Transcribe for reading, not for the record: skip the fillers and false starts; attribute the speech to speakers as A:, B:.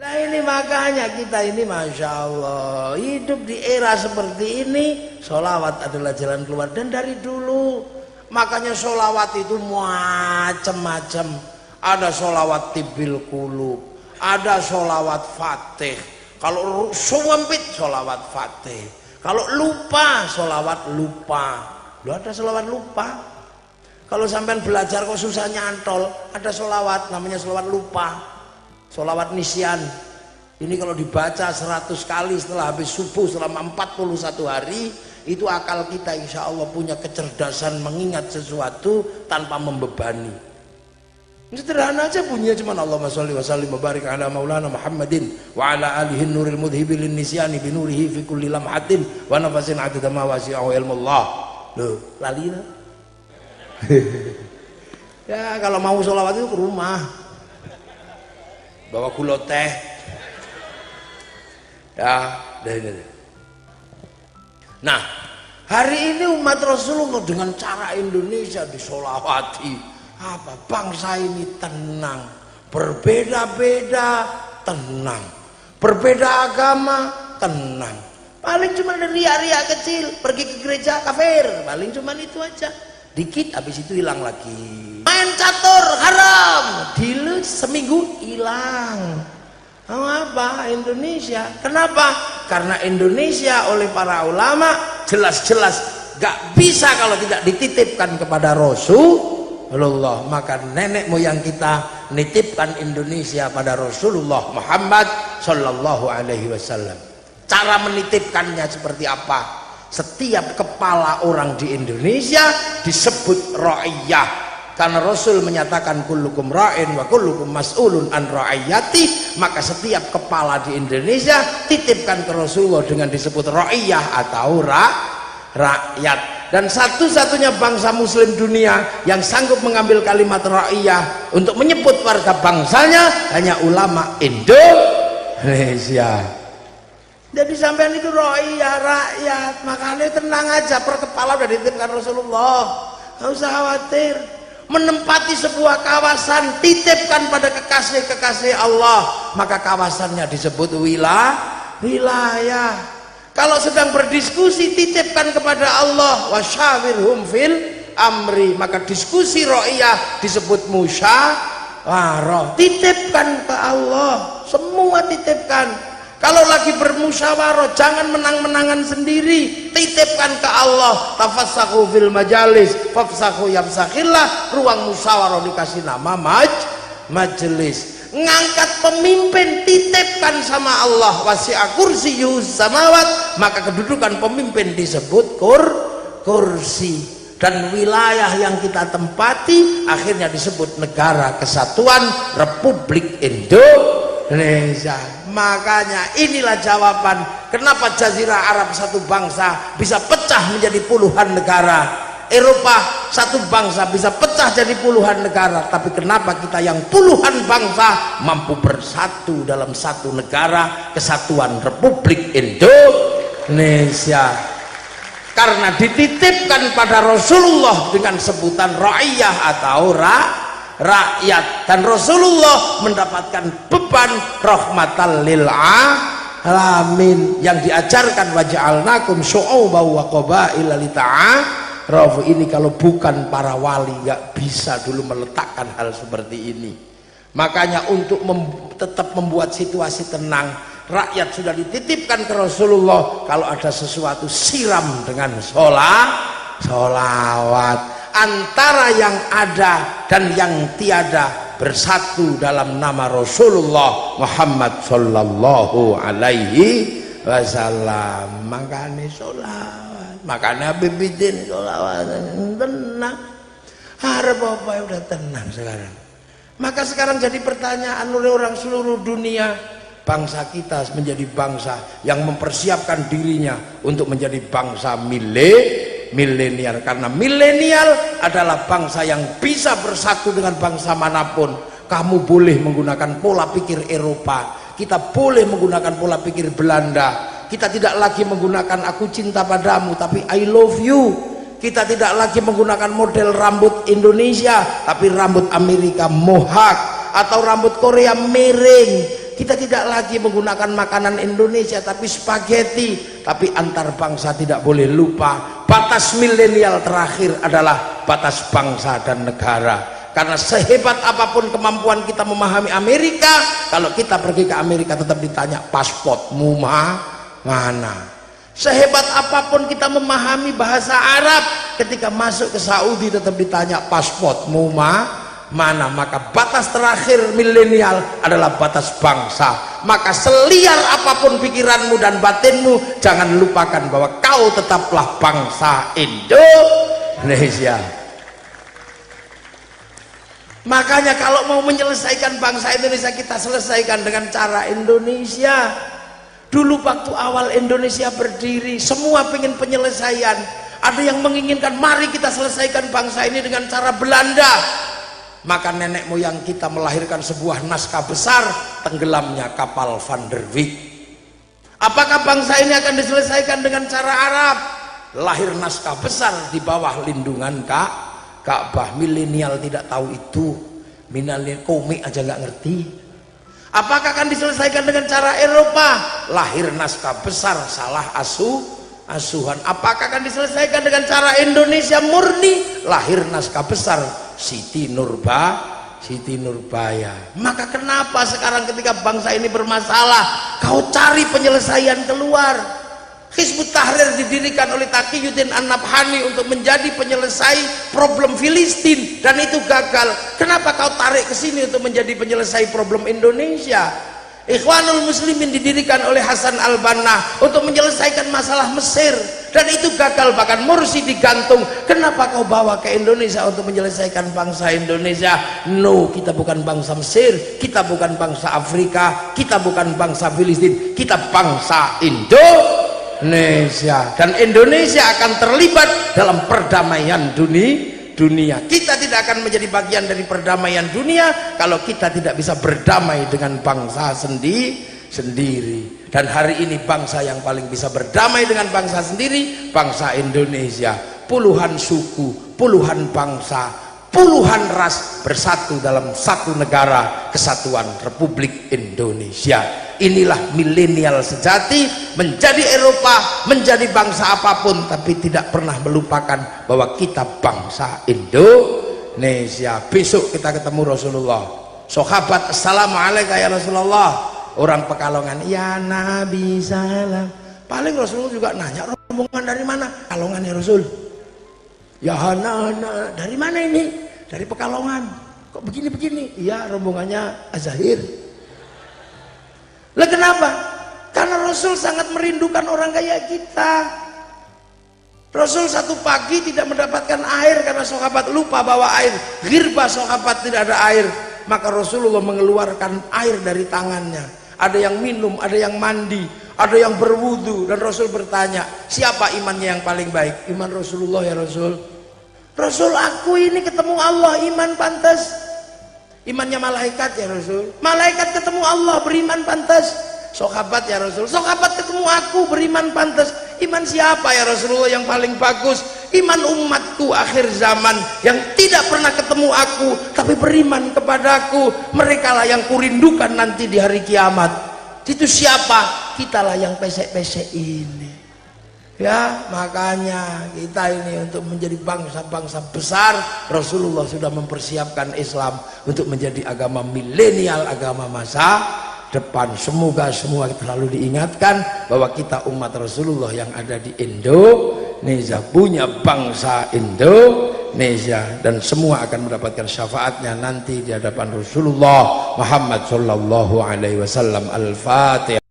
A: Nah ini makanya kita ini Masya Allah hidup di era seperti ini, sholawat adalah jalan keluar. Dan dari dulu makanya sholawat itu macam-macam. Ada sholawat tibil kulub, ada sholawat fatih. Kalau suwempit sholawat fatih, kalau lupa sholawat lupa. Lu ada sholawat lupa. Kalau sampean belajar kok susah nyantol, ada sholawat namanya sholawat lupa. Sholawat nisyan ini kalau dibaca 100 kali setelah habis subuh selama 41 hari, itu akal kita insya Allah punya kecerdasan mengingat sesuatu tanpa membebani. Sederhana aja bunyinya, cuman Allahumma sholli wa sallim wa barik ala maulana Muhammadin wa ala alihi nuril mudhibi lin nisyani bi nurihi fi kulli lamhatin wa nafasin adada ma wasi'ahu ilmullah. Loh, lali lah. Ya kalau mau sholawat itu ke rumah, bawa gula teh ya. Nah hari ini umat Rasulullah dengan cara Indonesia disolawati, apa bangsa ini tenang, berbeda-beda tenang, berbeda agama tenang, paling cuma ada ria-ria kecil pergi ke gereja kafir, paling cuma itu aja, dikit habis itu hilang lagi. Main catur haram, dulu seminggu hilang. Apa Indonesia? Kenapa? Karena Indonesia oleh para ulama jelas-jelas gak bisa kalau tidak dititipkan kepada Rasulullah. Maka nenek moyang kita nitipkan Indonesia pada Rasulullah Muhammad Sallallahu Alaihi Wasallam. Cara menitipkannya seperti apa? Setiap kepala orang di Indonesia disebut ra'iyah. Karena Rasul menyatakan kullukum ra'in wa kullukum mas'ulun an ra'iyati, maka setiap kepala di Indonesia titipkan ke Rasulullah dengan disebut ra'iyah atau rakyat. Dan satu-satunya bangsa muslim dunia yang sanggup mengambil kalimat ra'iyah untuk menyebut warga bangsanya hanya ulama Indonesia. Jadi sampean itu ra'iyah, rakyat, makanya tenang aja, per kepala udah dititipkan Rasulullah, nggak usah khawatir. Menempati sebuah kawasan titipkan pada kekasih-kekasih Allah, maka kawasannya disebut wilayah. Kalau sedang berdiskusi titipkan kepada Allah, wasyawirhum fil amri, maka diskusi ra'iyah disebut musyawarah, titipkan ke Allah, semua titipkan. Kalau lagi bermusyawarah jangan menang-menangan sendiri, titipkan ke Allah. Tafassahu fil majalis fafsahu yafsakhillah, ruang musyawarah dikasih nama majelis. Ngangkat pemimpin titipkan sama Allah, wasi'a kursiyus samawat, maka kedudukan pemimpin disebut kursi. Dan wilayah yang kita tempati akhirnya disebut negara kesatuan Republik Indonesia. Makanya inilah jawaban kenapa Jazirah Arab satu bangsa bisa pecah menjadi puluhan negara, Eropa satu bangsa bisa pecah jadi puluhan negara, tapi kenapa kita yang puluhan bangsa mampu bersatu dalam satu negara kesatuan Republik Indonesia? Karena dititipkan pada Rasulullah dengan sebutan ra'iyah atau rakyat, dan Rasulullah mendapatkan beban rahmatan lil alamin yang diajarkan waja'alnakum syu'uban wa qabaila lita'arafu. Ini kalau bukan para wali nggak bisa dulu meletakkan hal seperti ini. Makanya untuk tetap membuat situasi tenang, rakyat sudah dititipkan ke Rasulullah, kalau ada sesuatu siram dengan sholawat. Antara yang ada dan yang tiada bersatu dalam nama Rasulullah Muhammad Sallallahu Alaihi Wasallam. Makanya sholawat, makanya bibidin sholawat, tenang. Harap apa udah tenang sekarang. Maka sekarang jadi pertanyaan oleh orang seluruh dunia, bangsa kita menjadi bangsa yang mempersiapkan dirinya untuk menjadi bangsa milenial, karena milenial adalah bangsa yang bisa bersatu dengan bangsa manapun. Kamu boleh menggunakan pola pikir Eropa, kita boleh menggunakan pola pikir Belanda, kita tidak lagi menggunakan aku cinta padamu tapi I love you, kita tidak lagi menggunakan model rambut Indonesia tapi rambut Amerika mohawk, atau rambut Korea miring, kita tidak lagi menggunakan makanan Indonesia tapi spaghetti. Tapi antar bangsa tidak boleh lupa, batas milenial terakhir adalah batas bangsa dan negara. Karena sehebat apapun kemampuan kita memahami Amerika, kalau kita pergi ke Amerika tetap ditanya pasportmu mana. Sehebat apapun kita memahami bahasa Arab, ketika masuk ke Saudi tetap ditanya pasportmu mana. Maka batas terakhir milenial adalah batas bangsa. Maka seliar apapun pikiranmu dan batinmu, jangan lupakan bahwa kau tetaplah bangsa Indonesia. Makanya kalau mau menyelesaikan bangsa Indonesia, kita selesaikan dengan cara Indonesia. Dulu waktu awal Indonesia berdiri, semua pengen penyelesaian. Ada yang menginginkan mari kita selesaikan bangsa ini dengan cara Belanda. Maka nenek moyang kita melahirkan sebuah naskah besar, tenggelamnya kapal Van der Wijk. Apakah bangsa ini akan diselesaikan dengan cara Arab? Lahir naskah besar di bawah lindungan Ka'bah. Milenial tidak tahu itu, milenial komik aja nggak ngerti. Apakah akan diselesaikan dengan cara Eropa? Lahir naskah besar, salah asuhan. Apakah akan diselesaikan dengan cara Indonesia murni? Lahir naskah besar, Siti Nurbaya. Maka kenapa sekarang ketika bangsa ini bermasalah, kau cari penyelesaian keluar? Hizbut Tahrir didirikan oleh Taqiyuddin An-Nabhani untuk menjadi penyelesai problem Filistin, dan itu gagal. Kenapa kau tarik ke sini untuk menjadi penyelesai problem Indonesia? Ikhwanul Muslimin didirikan oleh Hasan al-Banna untuk menyelesaikan masalah Mesir, dan itu gagal. Bahkan Mursi digantung. Kenapa kau bawa ke Indonesia untuk menyelesaikan bangsa Indonesia? No, kita bukan bangsa Mesir, kita bukan bangsa Afrika, kita bukan bangsa Filistin, kita bangsa Indonesia. Dan Indonesia akan terlibat dalam perdamaian dunia. Kita tidak akan menjadi bagian dari perdamaian dunia kalau kita tidak bisa berdamai dengan bangsa sendiri. Dan hari ini bangsa yang paling bisa berdamai dengan bangsa sendiri, bangsa Indonesia. Puluhan suku, puluhan bangsa, puluhan ras bersatu dalam satu negara, Kesatuan Republik Indonesia. Inilah milenial sejati, menjadi Eropa, menjadi bangsa apapun, tapi tidak pernah melupakan bahwa kita bangsa Indonesia. Besok kita ketemu Rasulullah. Sahabat, assalamualaikum ya Rasulullah. Orang Pekalongan, ya Nabi salam. Paling Rasulullah juga nanya, rombongan dari mana? Pekalongan ya Rasul. Ya Hana, dari mana ini? Dari Pekalongan. Kok begini-begini? Iya, rombongannya Azahir. Lah kenapa? Karena Rasul sangat merindukan orang kayak kita. Rasul satu pagi tidak mendapatkan air karena sahabat lupa bawa air. Ghirba sahabat tidak ada air, maka Rasulullah mengeluarkan air dari tangannya. Ada yang minum, ada yang mandi, ada yang berwudu, dan Rasul bertanya, siapa imannya yang paling baik? Iman Rasulullah ya Rasul. Rasul, aku ini ketemu Allah, iman pantas. Imannya malaikat ya Rasul. Malaikat ketemu Allah, beriman pantas. Sahabat ya Rasul. Sahabat ketemu aku, beriman pantas. Iman siapa ya Rasulullah yang paling bagus? Iman umatku akhir zaman yang tidak pernah ketemu aku tapi beriman kepadaku. Mereka lah yang kurindukan nanti di hari kiamat. Itu siapa? Kitalah yang pesek-pesek ini. Ya, makanya kita ini untuk menjadi bangsa-bangsa besar, Rasulullah sudah mempersiapkan Islam untuk menjadi agama milenial, agama masa depan. Semoga semua selalu diingatkan bahwa kita umat Rasulullah yang ada di Indonesia, punya bangsa Indonesia, dan semua akan mendapatkan syafaatnya nanti di hadapan Rasulullah Muhammad sallallahu alaihi wasallam. Al-Fatihah.